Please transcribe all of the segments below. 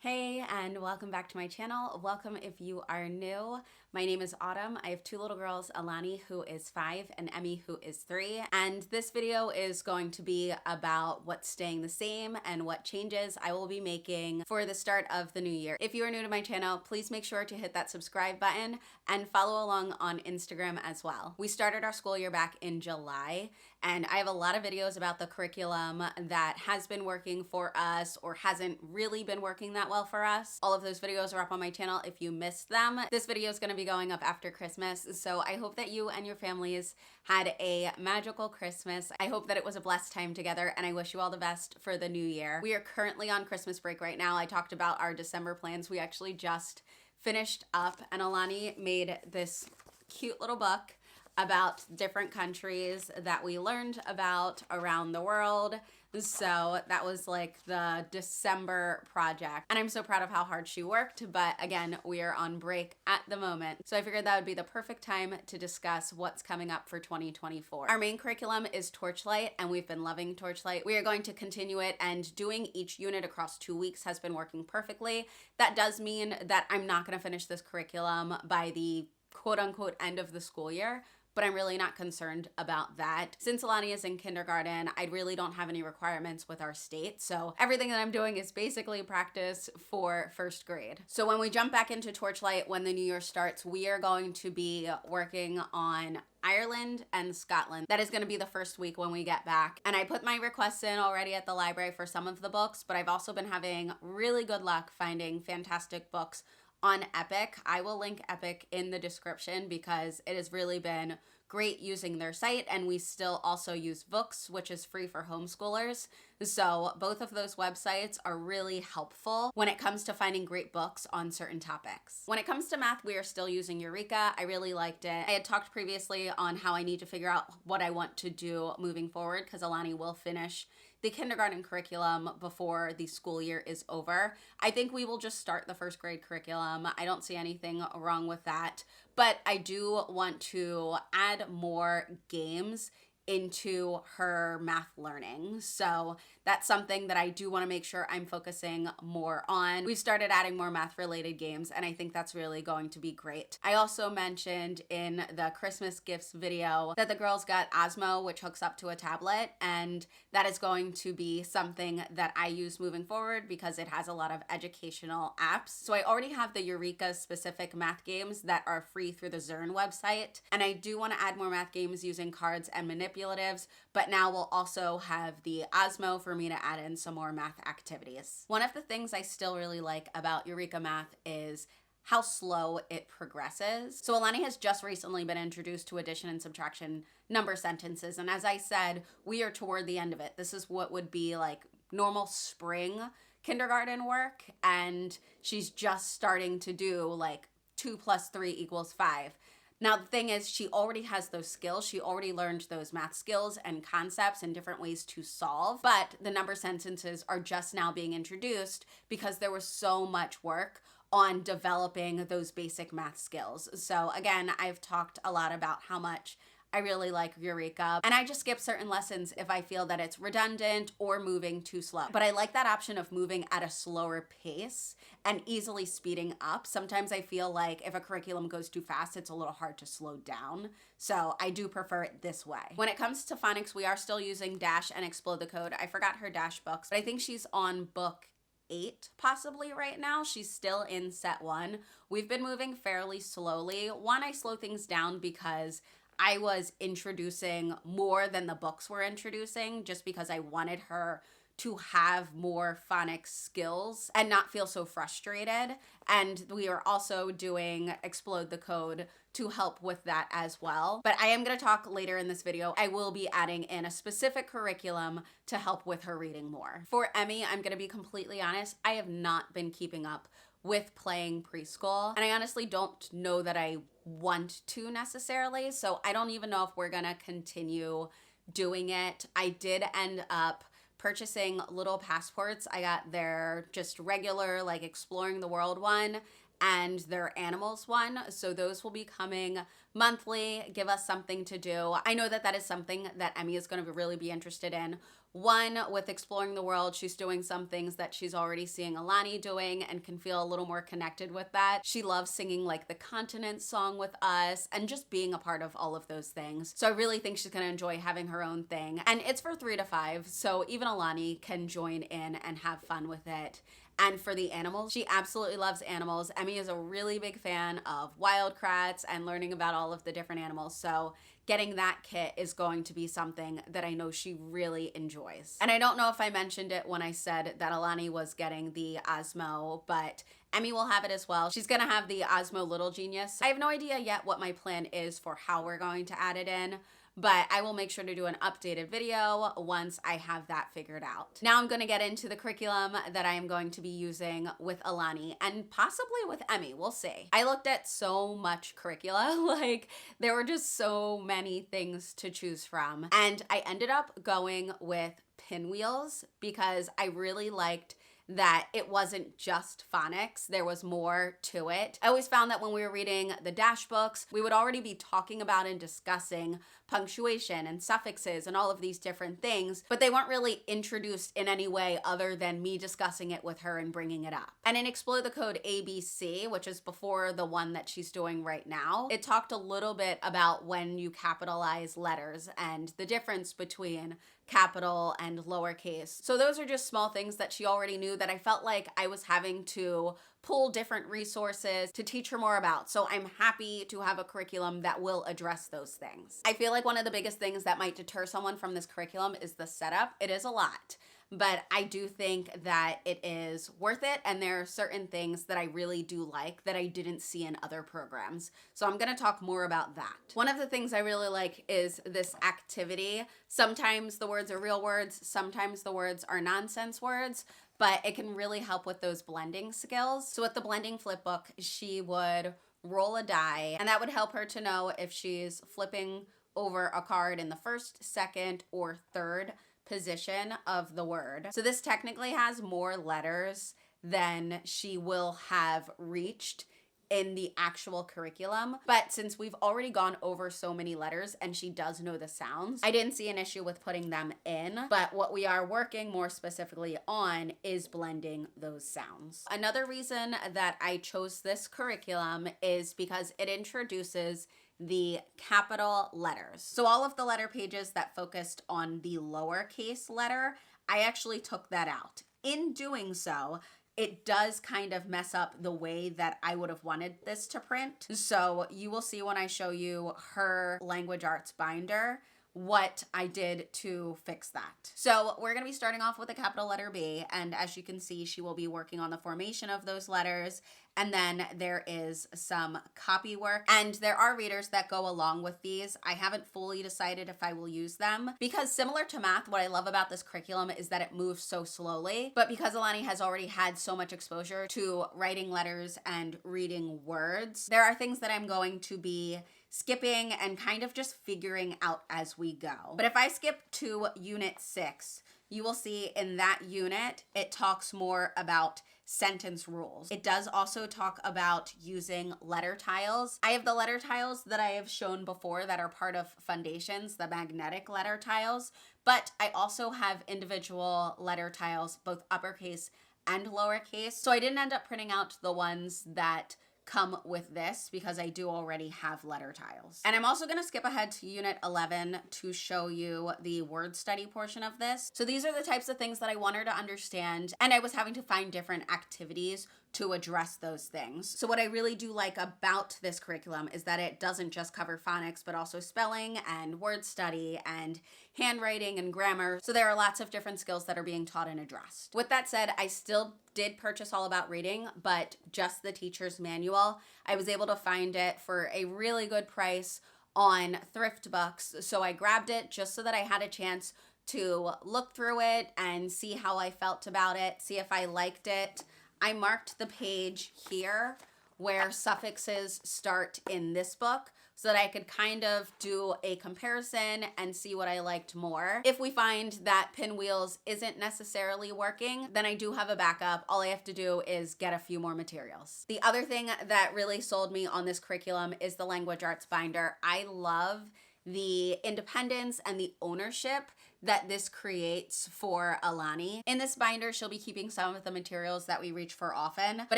Hey, and welcome back to my channel. Welcome if you are new. My name is Autumn. I have two little girls, Alani, who is 5, and Emmy, who is 3. And this video is going to be about what's staying the same and what changes I will be making for the start of the new year. If you are new to my channel, please make sure to hit that subscribe button and follow along on Instagram as well. We started our school year back in July, and I have a lot of videos about the curriculum that has been working for us or hasn't really been working that well for us. All of those videos are up on my channel if you missed them. This video is going to be going up after Christmas, so I hope that you and your families had a magical Christmas. I hope that it was a blessed time together, and I wish you all the best for the new year. We are currently on Christmas break right now. I talked about our December plans. We actually just finished up, and Alani made this cute little book about different countries that we learned about around the world. So that was like the December project. And I'm so proud of how hard she worked, but again, we are on break at the moment. So I figured that would be the perfect time to discuss what's coming up for 2024. Our main curriculum is Torchlight, and we've been loving Torchlight. We are going to continue it, and doing each unit across 2 weeks has been working perfectly. That does mean that I'm not gonna finish this curriculum by the quote unquote end of the school year, but I'm really not concerned about that. Since Alani is in kindergarten, I really don't have any requirements with our state, so everything that I'm doing is basically practice for first grade. So when we jump back into Torchlight, when the new year starts, we are going to be working on Ireland and Scotland. That is going to be the first week when we get back. And I put my requests in already at the library for some of the books, but I've also been having really good luck finding fantastic books on Epic. I will link Epic in the description because it has really been great using their site, and we still also use Books, which is free for homeschoolers. So both of those websites are really helpful when it comes to finding great books on certain topics. When it comes to math, we are still using Eureka. I really liked it. I had talked previously on how I need to figure out what I want to do moving forward because Alani will finish the kindergarten curriculum before the school year is over. I think we will just start the first grade curriculum. I don't see anything wrong with that, but I do want to add more games into her math learning. So that's something that I do want to make sure I'm focusing more on. We've started adding more math related games, and I think that's really going to be great. I also mentioned in the Christmas gifts video that the girls got Osmo, which hooks up to a tablet, and that is going to be something that I use moving forward because it has a lot of educational apps. So I already have the Eureka specific math games that are free through the Zern website, and I do want to add more math games using cards and manipulatives, but now we'll also have the Osmo for me to add in some more math activities. One of the things I still really like about Eureka Math is how slow it progresses. So Alani has just recently been introduced to addition and subtraction number sentences, and as I said, we are toward the end of it. This is what would be like normal spring kindergarten work, and she's just starting to do like 2 + 3 = 5. Now, the thing is, she already has those skills. She already learned those math skills and concepts and different ways to solve, but the number sentences are just now being introduced because there was so much work on developing those basic math skills. So again, I've talked a lot about how much I really like Eureka, and I just skip certain lessons if I feel that it's redundant or moving too slow. But I like that option of moving at a slower pace and easily speeding up. Sometimes I feel like if a curriculum goes too fast, it's a little hard to slow down. So I do prefer it this way. When it comes to phonics, we are still using Dash and Explode the Code. I forgot her Dash books, but I think she's on book 8 possibly right now. She's still in set 1. We've been moving fairly slowly. One, I slow things down because I was introducing more than the books were introducing just because I wanted her to have more phonics skills and not feel so frustrated. And we are also doing Explode the Code to help with that as well. But I am going to talk later in this video. I will be adding in a specific curriculum to help with her reading more. For Emmy, I'm going to be completely honest, I have not been keeping up with playing preschool, and I honestly don't know that I want to necessarily, so I don't even know if we're gonna continue doing it. I did end up purchasing little passports. I got their just regular like exploring the world one, and their animals one. So those will be coming monthly, give us something to do. I know that that is something that Emmy is going to really be interested in. One, with exploring the world, she's doing some things that she's already seeing Alani doing and can feel a little more connected with that. She loves singing like the continent song with us and just being a part of all of those things. So I really think she's going to enjoy having her own thing. And it's for 3 to 5, so even Alani can join in and have fun with it. And for the animals, she absolutely loves animals. Emmy is a really big fan of wildcrats and learning about all of the different animals. So getting that kit is going to be something that I know she really enjoys. And I don't know if I mentioned it when I said that Alani was getting the Osmo, but Emmy will have it as well. She's gonna have the Osmo Little Genius. I have no idea yet what my plan is for how we're going to add it in, but I will make sure to do an updated video once I have that figured out. Now I'm gonna get into the curriculum that I am going to be using with Alani and possibly with Emmy, we'll see. I looked at so much curricula, like there were just so many things to choose from. And I ended up going with Pinwheels because I really liked that it wasn't just phonics, there was more to it. I always found that when we were reading the dash books, we would already be talking about and discussing punctuation and suffixes and all of these different things, but they weren't really introduced in any way other than me discussing it with her and bringing it up. And in Explore the Code ABC, which is before the one that she's doing right now, it talked a little bit about when you capitalize letters and the difference between capital and lowercase. So those are just small things that she already knew that I felt like I was having to pull different resources to teach her more about. So I'm happy to have a curriculum that will address those things. I feel like one of the biggest things that might deter someone from this curriculum is the setup. It is a lot, but I do think that it is worth it. And there are certain things that I really do like that I didn't see in other programs. So I'm gonna talk more about that. One of the things I really like is this activity. Sometimes the words are real words, sometimes the words are nonsense words, but it can really help with those blending skills. So with the blending flip book, she would roll a die, and that would help her to know if she's flipping over a card in the first, second, or third position of the word. So this technically has more letters than she will have reached in the actual curriculum. But since we've already gone over so many letters and she does know the sounds, I didn't see an issue with putting them in. But what we are working more specifically on is blending those sounds. Another reason that I chose this curriculum is because it introduces the capital letters. So all of the letter pages that focused on the lowercase letter, I actually took that out. In doing so, it does kind of mess up the way that I would have wanted this to print. So you will see when I show you her language arts binder what I did to fix that. So we're going to be starting off with a capital letter B, and as you can see, she will be working on the formation of those letters, and then there is some copy work, and there are readers that go along with these. I haven't fully decided if I will use them, because similar to math, what I love about this curriculum is that it moves so slowly, but because Alani has already had so much exposure to writing letters and reading words, there are things that I'm going to be skipping and kind of just figuring out as we go. But if I skip to Unit 6, you will see in that unit, it talks more about sentence rules. It does also talk about using letter tiles. I have the letter tiles that I have shown before that are part of Foundations, the magnetic letter tiles, but I also have individual letter tiles, both uppercase and lowercase. So I didn't end up printing out the ones that come with this because I do already have letter tiles. And I'm also going to skip ahead to Unit 11 to show you the word study portion of this. So these are the types of things that I want her to understand, and I was having to find different activities to address those things. So what I really do like about this curriculum is that it doesn't just cover phonics, but also spelling and word study and handwriting and grammar. So there are lots of different skills that are being taught and addressed. With that said, I still did purchase All About Reading, but just the teacher's manual. I was able to find it for a really good price on Thrift Books. So I grabbed it just so that I had a chance to look through it and see how I felt about it, see if I liked it. I marked the page here where suffixes start in this book so that I could kind of do a comparison and see what I liked more. If we find that Pinwheels isn't necessarily working, then I do have a backup. All I have to do is get a few more materials. The other thing that really sold me on this curriculum is the language arts binder. I love the independence and the ownership that this creates for Alani. In this binder, she'll be keeping some of the materials that we reach for often, but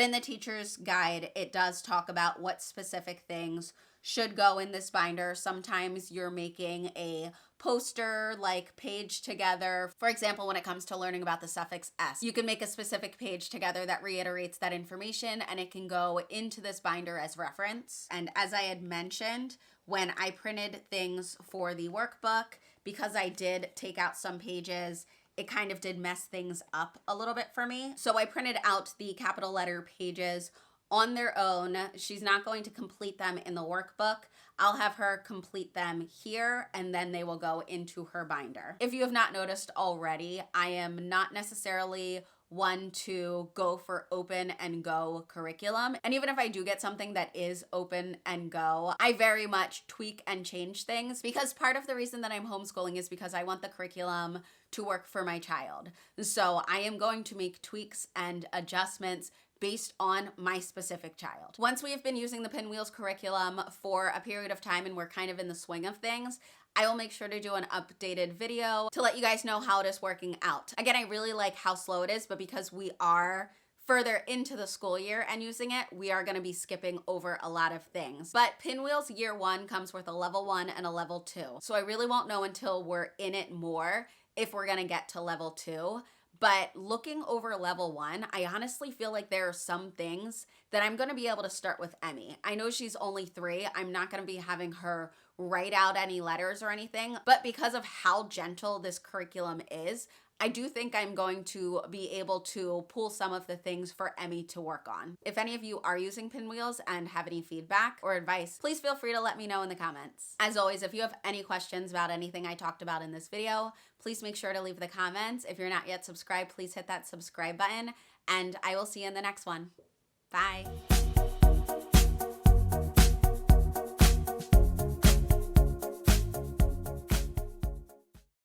in the teacher's guide, it does talk about what specific things should go in this binder. Sometimes you're making a poster like page together. For example, when it comes to learning about the suffix s, you can make a specific page together that reiterates that information, and it can go into this binder as reference. And as I had mentioned, when I printed things for the workbook, because I did take out some pages, it kind of did mess things up a little bit for me. So I printed out the capital letter pages on their own. She's not going to complete them in the workbook. I'll have her complete them here, and then they will go into her binder. If you have not noticed already, I am not necessarily one to go for open and go curriculum. And even if I do get something that is open and go, I very much tweak and change things, because part of the reason that I'm homeschooling is because I want the curriculum to work for my child. So I am going to make tweaks and adjustments based on my specific child. Once we have been using the Pinwheels curriculum for a period of time and we're kind of in the swing of things, I will make sure to do an updated video to let you guys know how it is working out. Again, I really like how slow it is, but because we are further into the school year and using it, we are going to be skipping over a lot of things. But Pinwheels year 1 comes with a level 1 and a level 2. So I really won't know until we're in it more if we're going to get to level 2. But looking over level 1, I honestly feel like there are some things that I'm going to be able to start with Emmy. I know she's only 3. I'm not going to be having her write out any letters or anything, but because of how gentle this curriculum is, I do think I'm going to be able to pull some of the things for Emmy to work on. If any of you are using Pinwheels and have any feedback or advice, please feel free to let me know in the comments. As always, if you have any questions about anything I talked about in this video, please make sure to leave the comments. If you're not yet subscribed, please hit that subscribe button, and I will see you in the next one. Bye.